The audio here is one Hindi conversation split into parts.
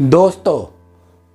दोस्तों,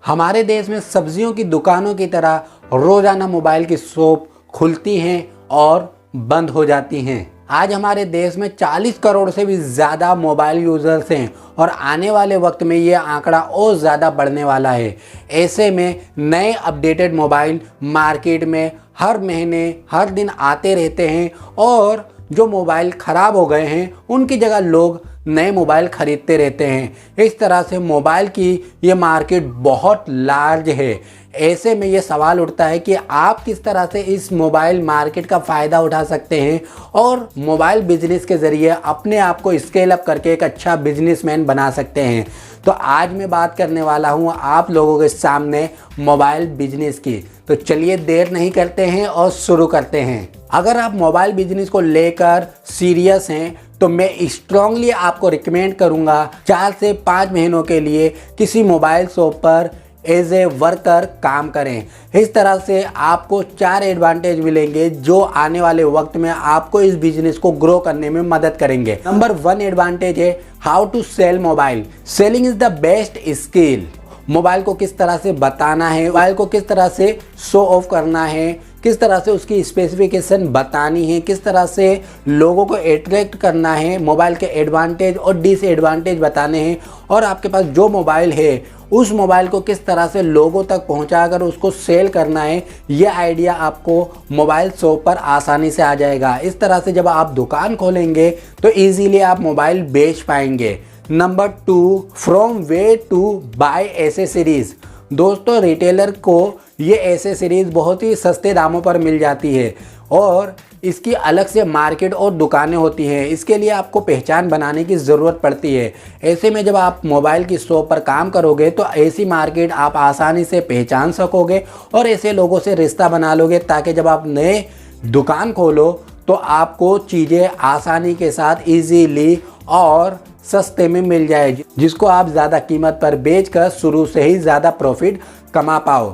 हमारे देश में सब्जियों की दुकानों की तरह रोजाना मोबाइल की शॉप खुलती हैं और बंद हो जाती हैं। आज हमारे देश में 40 करोड़ से भी ज़्यादा मोबाइल यूज़र्स हैं और आने वाले वक्त में ये आंकड़ा और ज़्यादा बढ़ने वाला है। ऐसे में नए अपडेटेड मोबाइल मार्केट में हर महीने हर दिन आते रहते हैं और जो मोबाइल ख़राब हो गए हैं उनकी जगह लोग नए मोबाइल ख़रीदते रहते हैं। इस तरह से मोबाइल की ये मार्केट बहुत लार्ज है। ऐसे में ये सवाल उठता है कि आप किस तरह से इस मोबाइल मार्केट का फ़ायदा उठा सकते हैं और मोबाइल बिजनेस के ज़रिए अपने आप को स्केल अप करके एक अच्छा बिजनेसमैन बना सकते हैं। तो आज मैं बात करने वाला हूँ आप लोगों के सामने मोबाइल बिजनेस की। तो चलिए देर नहीं करते हैं और शुरू करते हैं। अगर आप मोबाइल बिजनेस को लेकर सीरियस हैं तो मैं स्ट्रांगली आपको रिकमेंड करूंगा 4 से 5 महीनों के लिए किसी मोबाइल शॉप पर एज ए वर्कर काम करें। इस तरह से आपको 4 एडवांटेज मिलेंगे जो आने वाले वक्त में आपको इस बिजनेस को ग्रो करने में मदद करेंगे। नंबर 1 एडवांटेज है how to sell mobile. Selling is the best skill. Mobile को किस तरह से बताना है, मोबाइल को किस तरह से शो ऑफ करना है, किस तरह से उसकी स्पेसिफिकेशन बतानी है, किस तरह से लोगों को अट्रैक्ट करना है, मोबाइल के एडवांटेज और डिसएडवांटेज बताने हैं और आपके पास जो मोबाइल है उस मोबाइल को किस तरह से लोगों तक पहुंचाकर उसको सेल करना है, ये आइडिया आपको मोबाइल शॉप पर आसानी से आ जाएगा। इस तरह से जब आप दुकान खोलेंगे तो ईजीली आप मोबाइल बेच पाएंगे। Number 2, from way to buy accessories. दोस्तों, रिटेलर को ये एसेसरीज बहुत ही सस्ते दामों पर मिल जाती है और इसकी अलग से मार्केट और दुकानें होती हैं। इसके लिए आपको पहचान बनाने की ज़रूरत पड़ती है। ऐसे में जब आप मोबाइल की शॉप पर काम करोगे तो ऐसी मार्केट आप आसानी से पहचान सकोगे और ऐसे लोगों से रिश्ता बना लोगे ताकि जब आप नए दुकान खोलो तो आपको चीज़ें आसानी के साथ ईजीली और सस्ते में मिल जाए, जिसको आप ज़्यादा कीमत पर बेचकर शुरू से ही ज़्यादा प्रॉफिट कमा पाओ।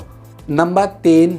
नंबर 3,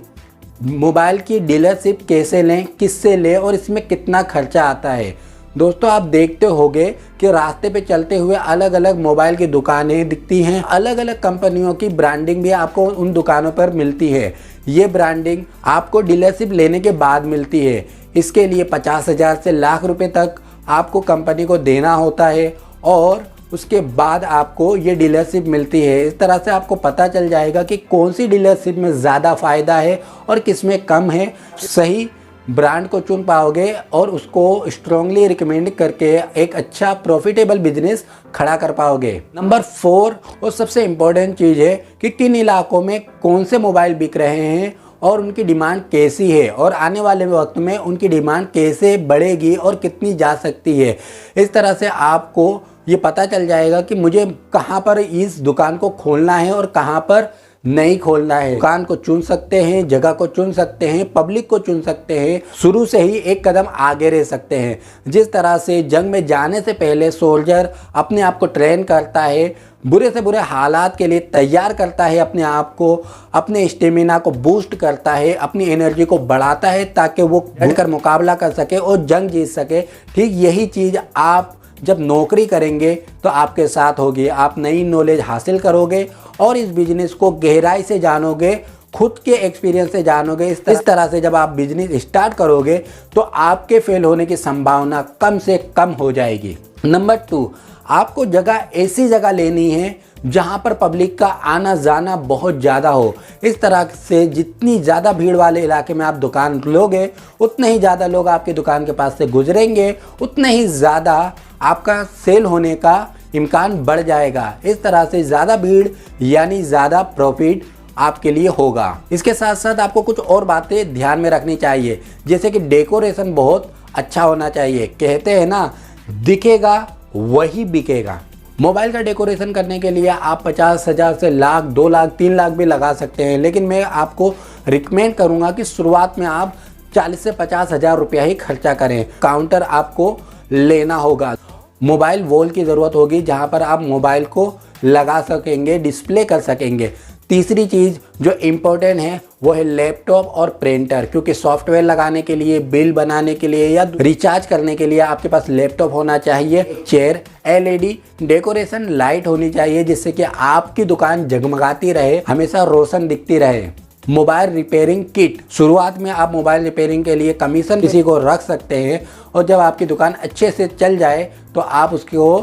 मोबाइल की डीलरशिप कैसे लें, किससे लें और इसमें कितना खर्चा आता है। दोस्तों, आप देखते होंगे कि रास्ते पे चलते हुए अलग अलग मोबाइल की दुकानें दिखती हैं। अलग अलग कंपनियों की ब्रांडिंग भी आपको उन दुकानों पर मिलती है। ये ब्रांडिंग आपको डीलरशिप लेने के बाद मिलती है। इसके लिए 50,000 से लाख रुपए तक आपको कंपनी को देना होता है और उसके बाद आपको ये डीलरशिप मिलती है। इस तरह से आपको पता चल जाएगा कि कौन सी डीलरशिप में ज़्यादा फ़ायदा है और किस में कम है। सही ब्रांड को चुन पाओगे और उसको स्ट्रांगली रिकमेंड करके एक अच्छा प्रॉफिटेबल बिजनेस खड़ा कर पाओगे। नंबर 4 और सबसे इम्पोर्टेंट चीज़ है कि किन इलाकों में कौन से मोबाइल बिक रहे हैं और उनकी डिमांड कैसी है और आने वाले वक्त में उनकी डिमांड कैसे बढ़ेगी और कितनी जा सकती है। इस तरह से आपको ये पता चल जाएगा कि मुझे कहाँ पर इस दुकान को खोलना है और कहाँ पर नहीं खोलना है। दुकान को चुन सकते हैं, जगह को चुन सकते हैं, पब्लिक को चुन सकते हैं, शुरू से ही एक कदम आगे रह सकते हैं। जिस तरह से जंग में जाने से पहले सोल्जर अपने आप को ट्रेन करता है, बुरे से बुरे हालात के लिए तैयार करता है अपने आप को, अपने स्टेमिना को बूस्ट करता है, अपनी एनर्जी को बढ़ाता है ताकि वो डटकर मुकाबला कर सके और जंग जीत सके। ठीक यही चीज़ आप जब नौकरी करेंगे तो आपके साथ होगी। आप नई नॉलेज हासिल करोगे और इस बिजनेस को गहराई से जानोगे, खुद के एक्सपीरियंस से जानोगे। इस तरह से जब आप बिजनेस स्टार्ट करोगे तो आपके फेल होने की संभावना कम से कम हो जाएगी। नंबर 2, आपको जगह ऐसी जगह लेनी है जहां पर पब्लिक का आना जाना बहुत ज़्यादा हो। इस तरह से जितनी ज़्यादा भीड़ वाले इलाके में आप दुकान लोगे उतने ही ज़्यादा लोग आपकी दुकान के पास से गुजरेंगे, उतने ही ज़्यादा आपका सेल होने का इम्कान बढ़ जाएगा। इस तरह से ज़्यादा भीड़ यानी ज़्यादा प्रॉफिट आपके लिए होगा। इसके साथ साथ आपको कुछ और बातें ध्यान में रखनी चाहिए, जैसे कि डेकोरेशन बहुत अच्छा होना चाहिए। कहते हैं ना, दिखेगा वही बिकेगा। मोबाइल का डेकोरेशन करने के लिए आप 50,000 से लाख, 2 लाख, 3 लाख भी लगा सकते हैं, लेकिन मैं आपको रिकमेंड करूंगा कि शुरुआत में आप 40 से 50,000 रुपया ही खर्चा करें। काउंटर आपको लेना होगा, मोबाइल वॉल की ज़रूरत होगी जहां पर आप मोबाइल को लगा सकेंगे, डिस्प्ले कर सकेंगे। तीसरी चीज़ जो इम्पोर्टेंट है वो है लैपटॉप और प्रिंटर, क्योंकि सॉफ्टवेयर लगाने के लिए, बिल बनाने के लिए या रिचार्ज करने के लिए आपके पास लैपटॉप होना चाहिए। चेयर, एलईडी डेकोरेशन लाइट होनी चाहिए जिससे कि आपकी दुकान जगमगाती रहे, हमेशा रोशन दिखती रहे। मोबाइल रिपेयरिंग किट, शुरुआत में आप मोबाइल रिपेयरिंग के लिए कमीशन किसी को रख सकते हैं और जब आपकी दुकान अच्छे से चल जाए तो आप उसको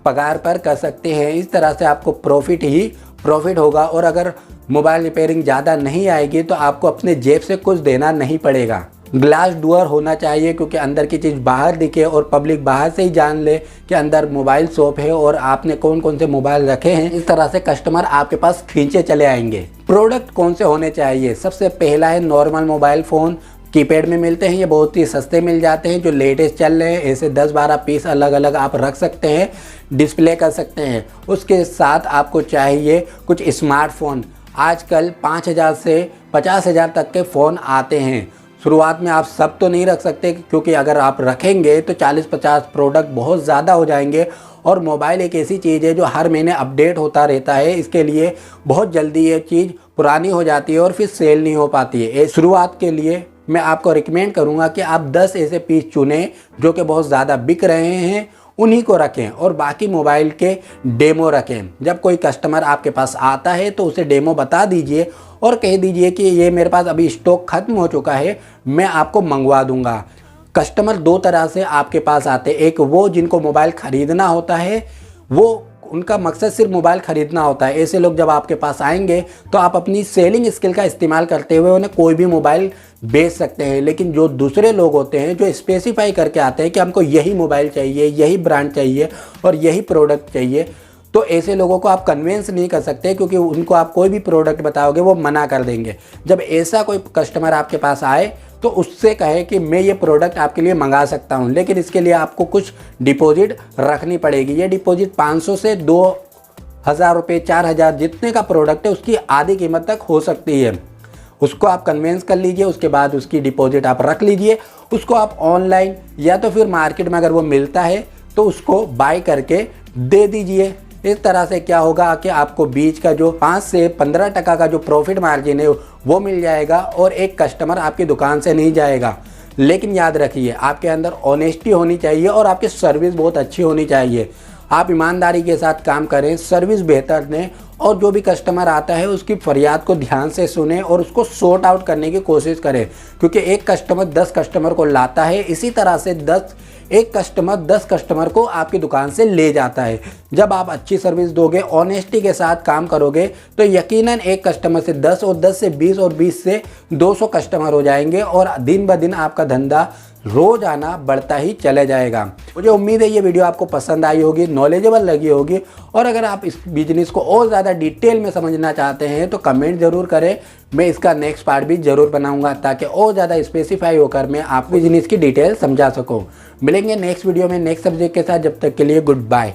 पगार पर कर सकते हैं। इस तरह से आपको प्रॉफिट ही प्रॉफिट होगा और अगर मोबाइल रिपेयरिंग ज़्यादा नहीं आएगी तो आपको अपने जेब से कुछ देना नहीं पड़ेगा। ग्लास डोर होना चाहिए क्योंकि अंदर की चीज़ बाहर दिखे और पब्लिक बाहर से ही जान ले कि अंदर मोबाइल शॉप है और आपने कौन कौन से मोबाइल रखे हैं। इस तरह से कस्टमर आपके पास खींचे चले आएंगे। प्रोडक्ट कौन से होने चाहिए? सबसे पहला है नॉर्मल मोबाइल फ़ोन, कीपैड में मिलते हैं, ये बहुत ही सस्ते मिल जाते हैं, जो लेटेस्ट चल रहे हैं। ऐसे 10-12 पीस अलग अलग आप रख सकते हैं, डिस्प्ले कर सकते हैं। उसके साथ आपको चाहिए कुछ स्मार्टफोन। आजकल 5,000 से 50,000 तक के फ़ोन आते हैं। शुरुआत में आप सब तो नहीं रख सकते क्योंकि अगर आप रखेंगे तो 40-50 प्रोडक्ट बहुत ज़्यादा हो जाएंगे और मोबाइल एक ऐसी चीज़ है जो हर महीने अपडेट होता रहता है। इसके लिए बहुत जल्दी ये चीज़ पुरानी हो जाती है और फिर सेल नहीं हो पाती है। शुरुआत के लिए मैं आपको रिकमेंड करूँगा कि आप 10 ऐसे पीस चुनें जो कि बहुत ज़्यादा बिक रहे हैं, उन्हीं को रखें और बाकी मोबाइल के डेमो रखें। जब कोई कस्टमर आपके पास आता है तो उसे डेमो बता दीजिए और कह दीजिए कि ये मेरे पास अभी स्टॉक ख़त्म हो चुका है, मैं आपको मंगवा दूंगा। कस्टमर दो तरह से आपके पास आते हैं, एक वो जिनको मोबाइल ख़रीदना होता है, वो उनका मकसद सिर्फ मोबाइल ख़रीदना होता है। ऐसे लोग जब आपके पास आएंगे तो आप अपनी सेलिंग स्किल का इस्तेमाल करते हुए उन्हें कोई भी मोबाइल बेच सकते हैं। लेकिन जो दूसरे लोग होते हैं जो स्पेसिफाई करके आते हैं कि हमको यही मोबाइल चाहिए, यही ब्रांड चाहिए और यही प्रोडक्ट चाहिए, तो ऐसे लोगों को आप कन्विंस नहीं कर सकते क्योंकि उनको आप कोई भी प्रोडक्ट बताओगे वो मना कर देंगे। जब ऐसा कोई कस्टमर आपके पास आए तो उससे कहे कि मैं ये प्रोडक्ट आपके लिए मंगा सकता हूँ, लेकिन इसके लिए आपको कुछ डिपॉजिट रखनी पड़ेगी। ये डिपॉजिट 500 से 2,000 रुपये, 4,000 जितने का प्रोडक्ट है उसकी आधी कीमत तक हो सकती है। उसको आप कन्विंस कर लीजिए, उसके बाद उसकी डिपॉजिट आप रख लीजिए। उसको आप ऑनलाइन या तो फिर मार्केट में अगर वो मिलता है तो उसको बाय करके दे दीजिए। इस तरह से क्या होगा कि आपको बीच का जो 5 से 15% का जो प्रॉफिट मार्जिन है वो मिल जाएगा और एक कस्टमर आपकी दुकान से नहीं जाएगा। लेकिन याद रखिए, आपके अंदर ऑनेस्टी होनी चाहिए और आपकी सर्विस बहुत अच्छी होनी चाहिए। आप ईमानदारी के साथ काम करें, सर्विस बेहतर दें और जो भी कस्टमर आता है उसकी फरियाद को ध्यान से सुने और उसको सॉर्ट आउट करने की कोशिश करें, क्योंकि एक कस्टमर 10 कस्टमर को लाता है, इसी तरह से एक कस्टमर 10 कस्टमर को आपकी दुकान से ले जाता है। जब आप अच्छी सर्विस दोगे, ऑनेस्टी के साथ काम करोगे तो यकीनन एक कस्टमर से 10 और 10 से 20 और 20 से 200 कस्टमर हो जाएंगे और दिन ब दिन आपका धंधा रोजाना बढ़ता ही चले जाएगा। मुझे उम्मीद है ये वीडियो आपको पसंद आई होगी, नॉलेजेबल लगी होगी और अगर आप इस बिजनेस को और ज़्यादा डिटेल में समझना चाहते हैं तो कमेंट ज़रूर करें। मैं इसका नेक्स्ट पार्ट भी ज़रूर बनाऊंगा ताकि और ज़्यादा स्पेसिफाई होकर मैं आपको बिजनेस की डिटेल समझा सकूं। मिलेंगे नेक्स्ट वीडियो में नेक्स्ट सब्जेक्ट के साथ, जब तक के लिए गुड बाय।